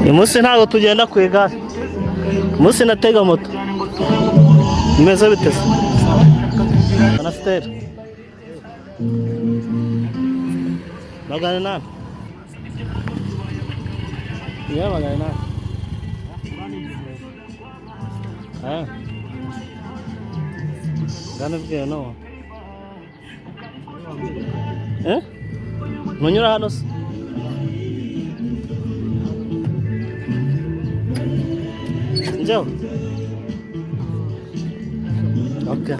uyu munsi ntabwo tugenda ku igare, umunsi natega moto. Bimeze bite se Anasteri? 800. Iya 800. Gana bwiye no. Munyura hano se? Njyewe? Okay.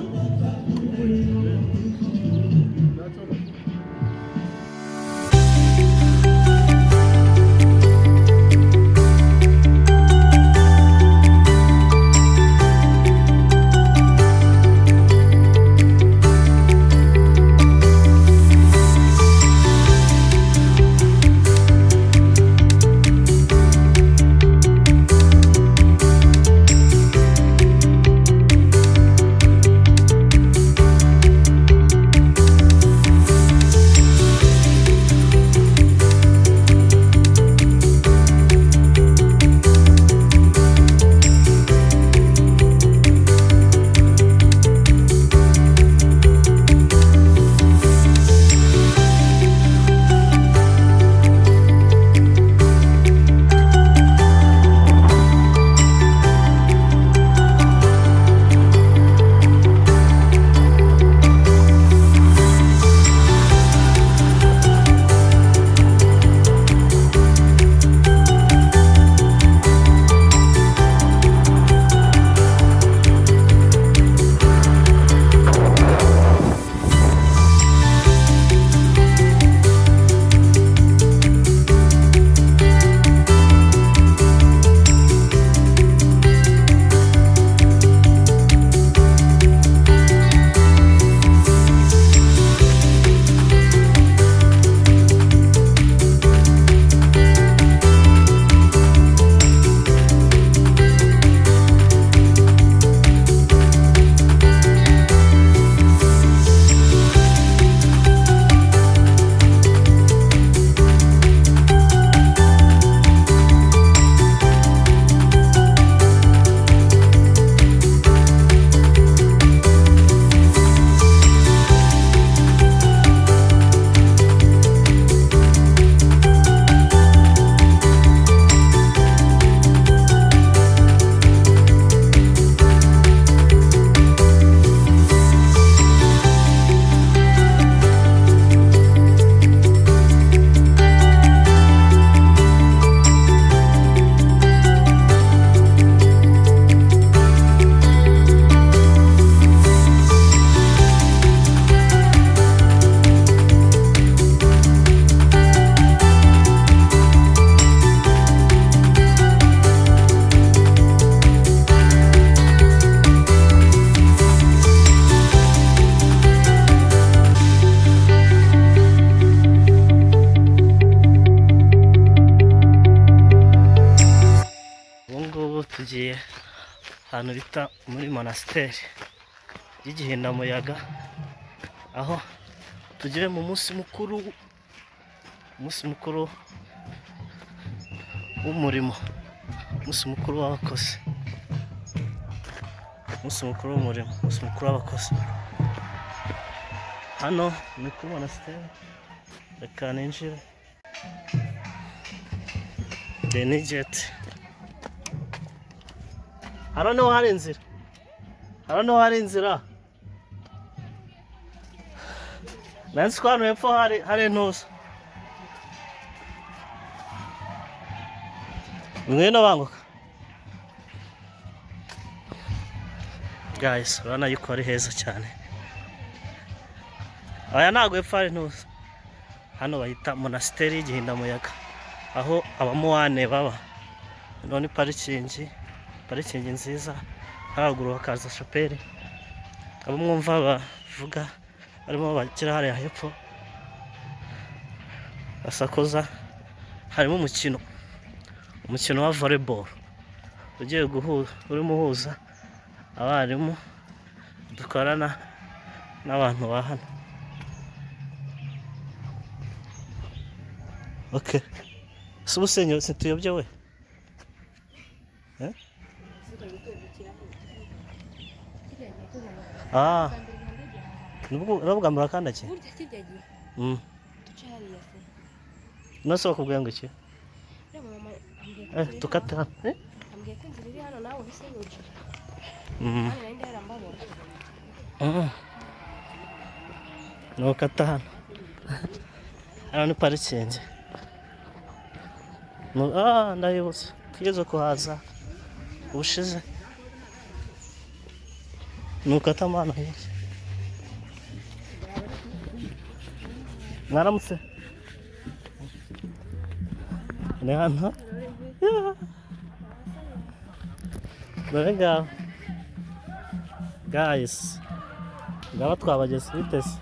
tugiye ahantu bita muri monasteri y'Igihindamuyaga, aho tugiye mu munsi mukuru w'umurimo, umunsi mukuru w'abakozi, umunsi mukuru w'umurimo, umunsi mukuru w'abakozi. Hano ni kuri monasteri, reka ninjire. Denigeti hano niho hari inzira, hano niho hari inzira. Nansi ko hano hepfo hari intuza. Mwene banguka guys, urabona yuko ari heza cyane. Aya ntabwo hepfo hari intuza. Hano bahita monasteri y'Igihindamuyaga, aho abamuwane baba. Hano ni parikingi nziza, haraguru hakaza shapeli. Abo mwumva bavuga barimo bakira hariya hepfo basakoza, harimo umukino wa volleyball ugiye urimo uhuza abarimu dukorana n'abantu ba hano. Okay, si ubusenyo situyobye we nubwo murakandakiye nose bakubwira ngo iki tukate hano nukata hano hano ni parikingi ndabibutse twigeze kuhaza ubushize nukata amano hirya. Mwaramutse ni hano dore ngaho guys, ngaba twabageze bitese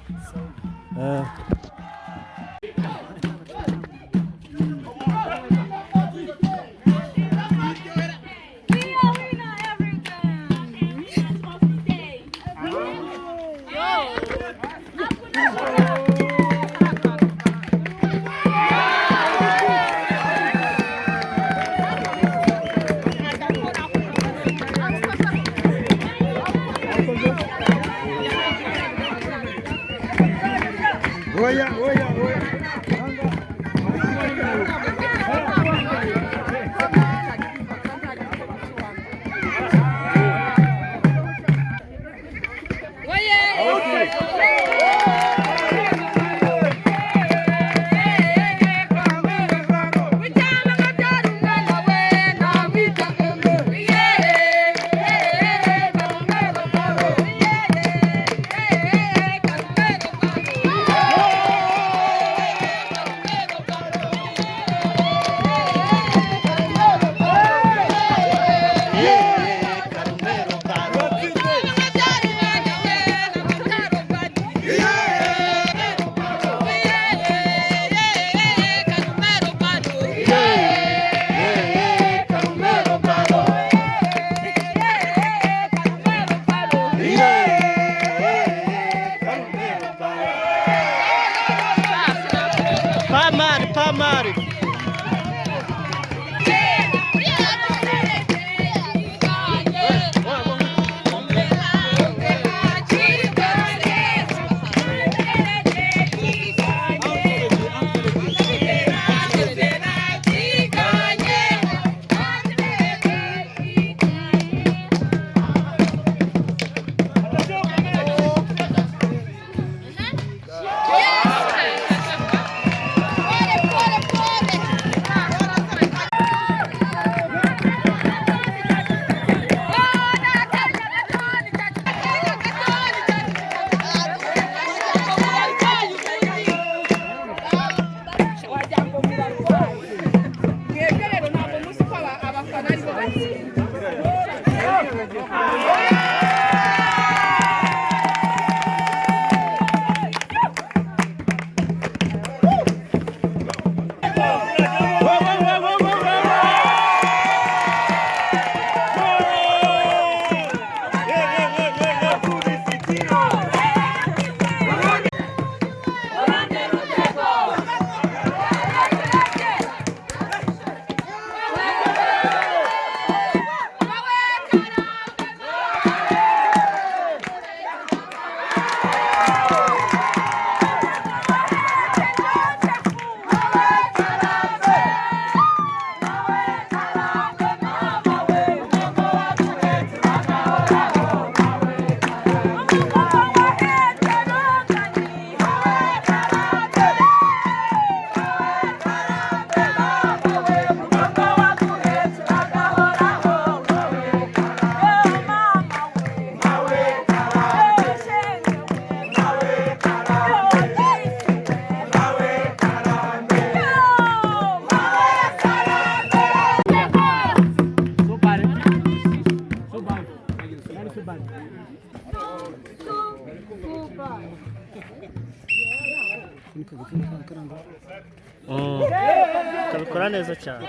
bakabikora neza cyane.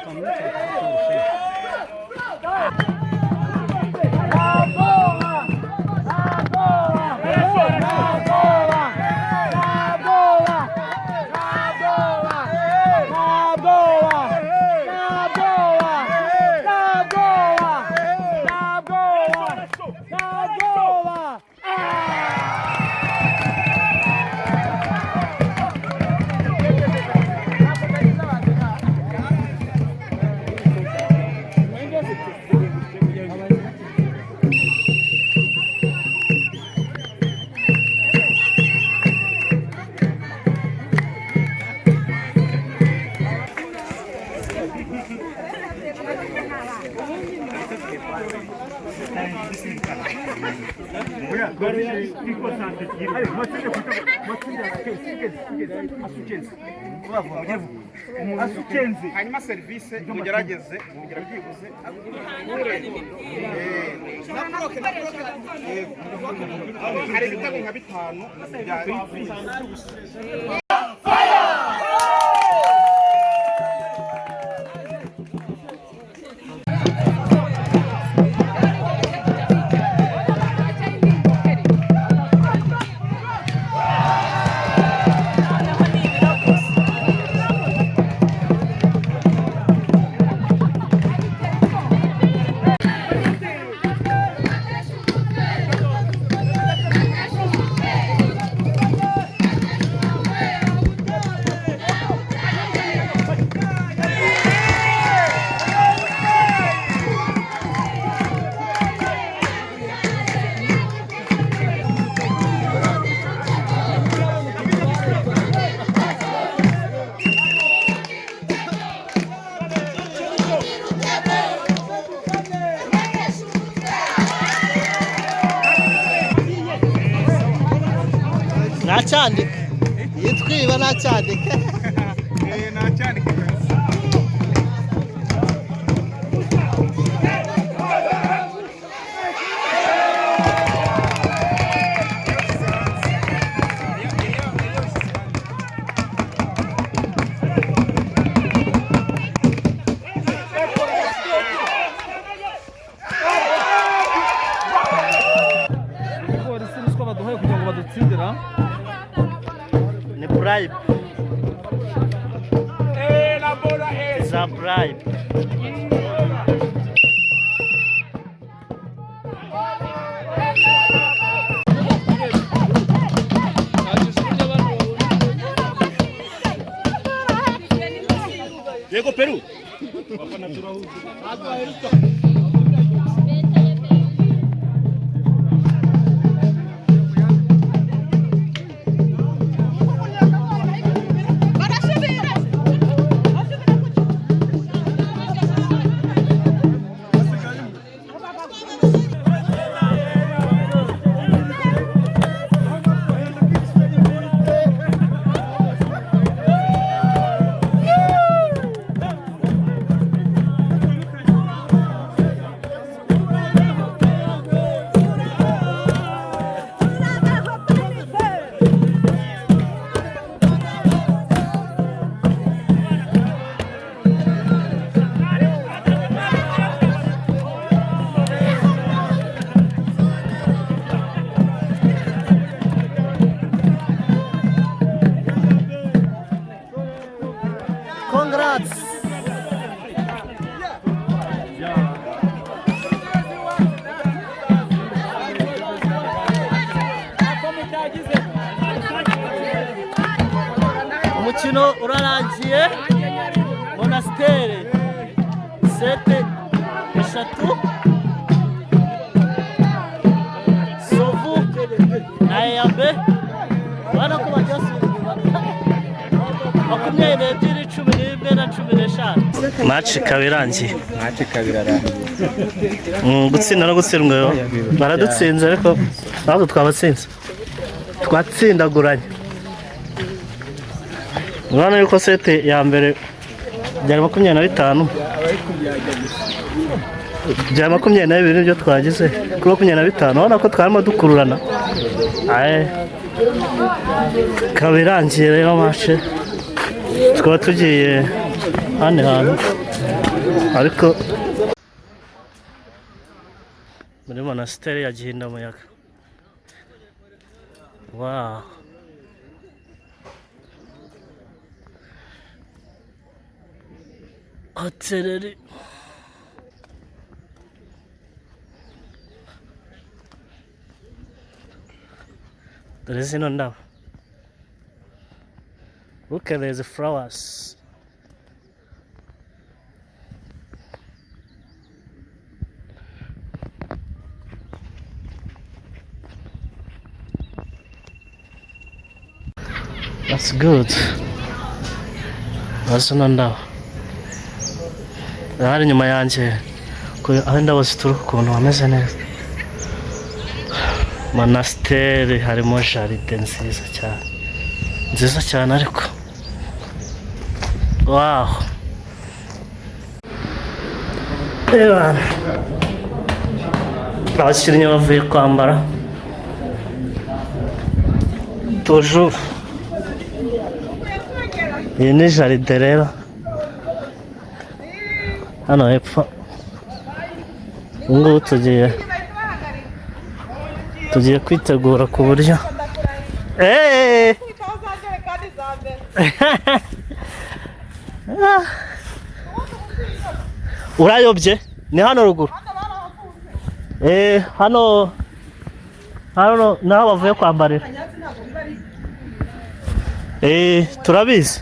hanyuma serivisi mugerageze mugira byibuze hari ibitego nka 5 Nacyandika. Yitwiba nacyandika. nacyandika Ni bribe. It's a bribe. Diego Peru. Congrats. Umukino urarangiye. Monastere 7-3. Sovu na Eyambe bana ko babyasubira 22-15. Match ikaba irangiye. Gutsinda no gutsindwa baradutsinze ariko ntabwo twabatsinze. Twatsindaguranye. Urabona yuko sete ya mbere byari 25 byari 22 nibyo twagize kuri 25. Urabona ko twarimo dukururana. Ikaba irangiye rero match tukaba tugiye hano hantu ariko muri monasteri ya Gihindamuyaga. Wow. Hoteleri. Dore zino ndabo. Look at these flowers. That's good. That's no ndabo. Hari nyuma yanjye aho indabo zituruka ukuntu hameze neza. Monasteri harimo jaride nziza cyane ariko. Wow. Eba. Abashyiranye bavuye kwambara. Toujours. Iyi ni jaride rero. Hano hepfo. Ngubu tugiye kwitegura ku buryo. Urayobye? Ni hano ruguru? Hano naho bavuye kwambarira. Turabizi.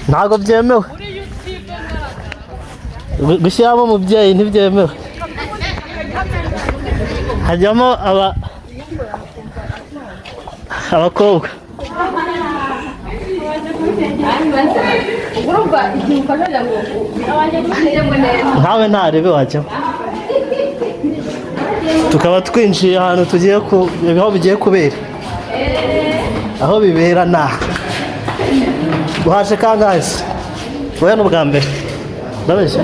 Ntabwo byemewe. Gushyiramo umubyeyi ntibyemewe. Hajyamo abakobwa. Ntawe ntarebe wajyamo. Tukaba twinjiye ahantu tugiye aho bigiye kubera. Aho bibera uhaje kangahe se? Wowe ni ubwa mbere? Ndabeshya?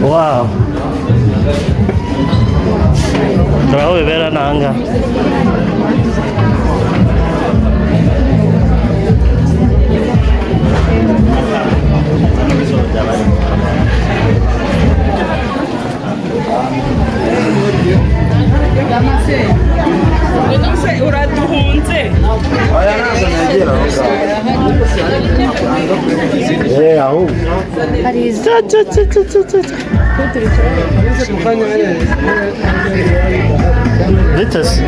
Wow. Aho bibera nanga. uraduhunze aho hari Let's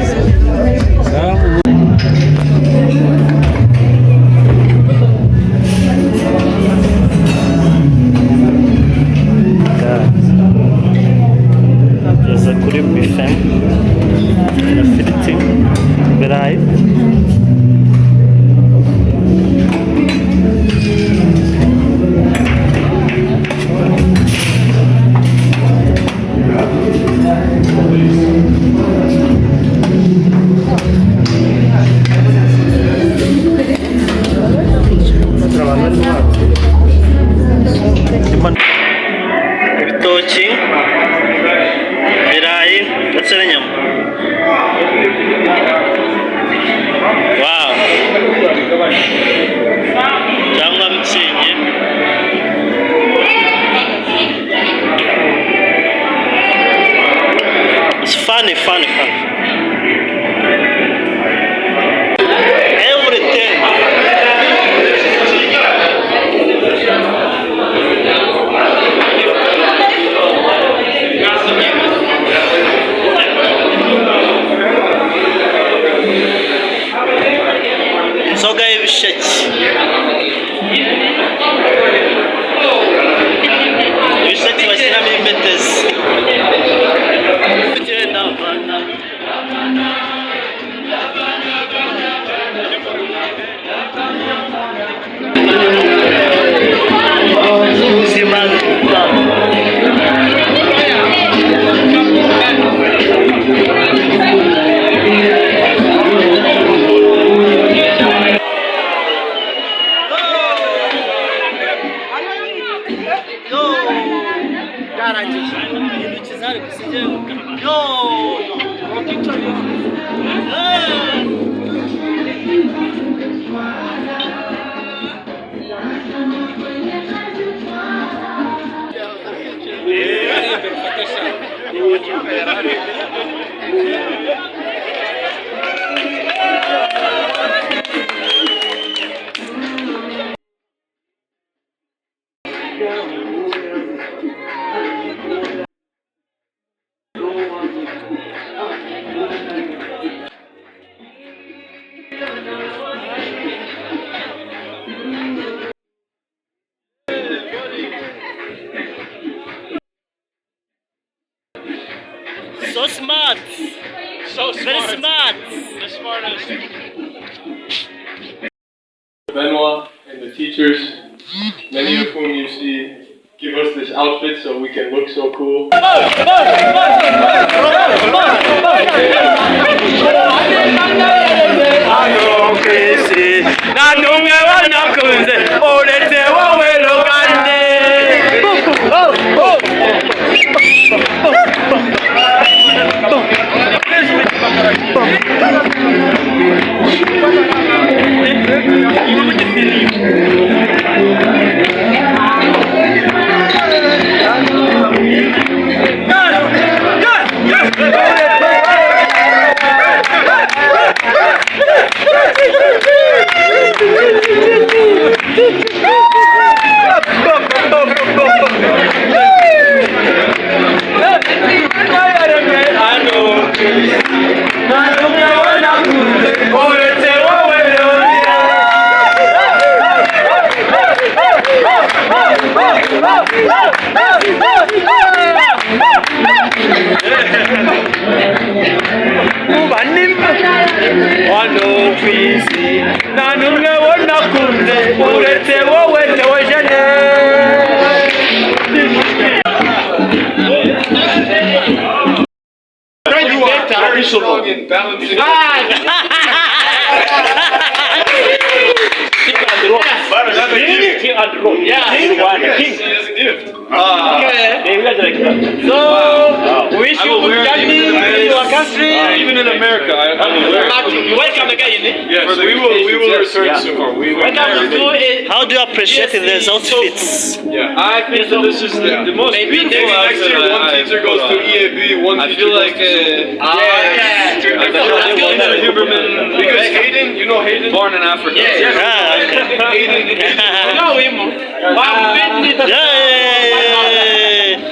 kuri buffet na firiti ibirayi ibitoki ibirayi ndetse n'inyama. Wow. Cyangwa mitsingi. It's funny. Everything. zarangije intoki zari gusigaye yo so smart. So smart. Very smart. The smartest. Benoit and the teachers, many of whom you see give us this outfit so we can look so cool. Strong and balancing. So, wish you good journey to our country. Even in America, I'm aware. Welcome again. Yes, we will return soon. How do you appreciate these outfits? Yeah, I think that this is the most beautiful outfit. Next year, one teacher goes to EAB, one teacher goes to Huberman. Because Hayden, you know Hayden? Born in Africa. Yes. Hayden. I know him.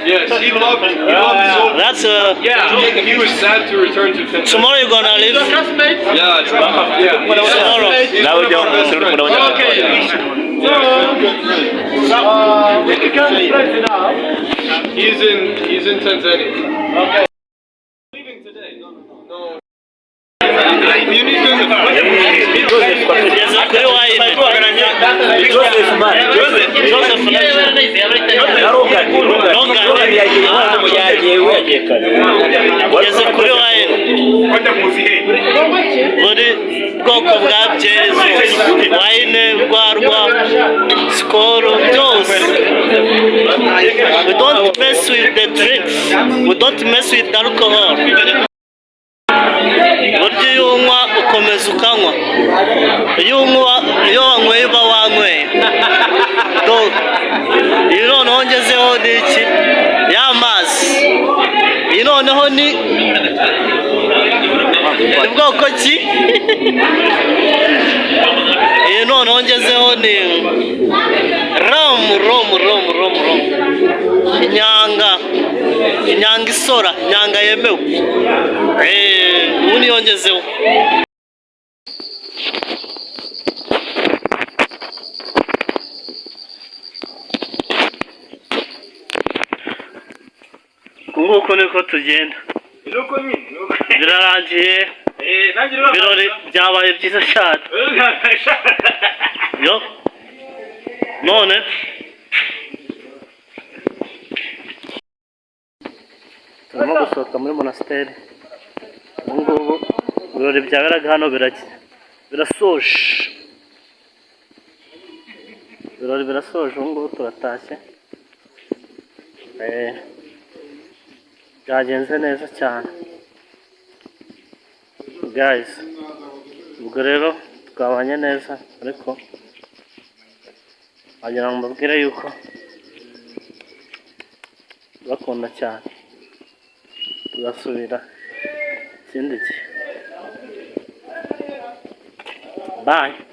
Yes, he loved so. That's He was sad to return to Tanzania. tomorrow you're gonna leave. Yeah, Tomorrow. Okay. He's in Tanzania. Okay. Leaving today. No. You need to ugeze kuri wayini buri bwoko bwa byeri wayine rwarwa sikoro byose. We don't mess with the drinks, we don't mess with the alcohol. Burya iyo unywa ukomeza ukanywa, iyo wanyweye uba wanyweye. Iyi noneho ngezeho ni iki? Y'amazi. Iyi noneho ni bwoko ki? Iyi noneho ngezeho ni rum. Inyanga isora, inyanga yemewe. Ubu niyo ngezeho. Nguko niko tugenda. Birarangiye. Ibirori byabaye byiza cyane. Yo. None turimo gusohoka muri monasteri. Ngubu ibirori byaberaga hano birasoje. Ibirori birasoje, ngubu turatashye. byagenze neza cyane guys. Ubwo rero twabanye neza, ariko wagira ngo mbabwire yuko bakunda cyane, tugasubira ikindi gihe. Bye.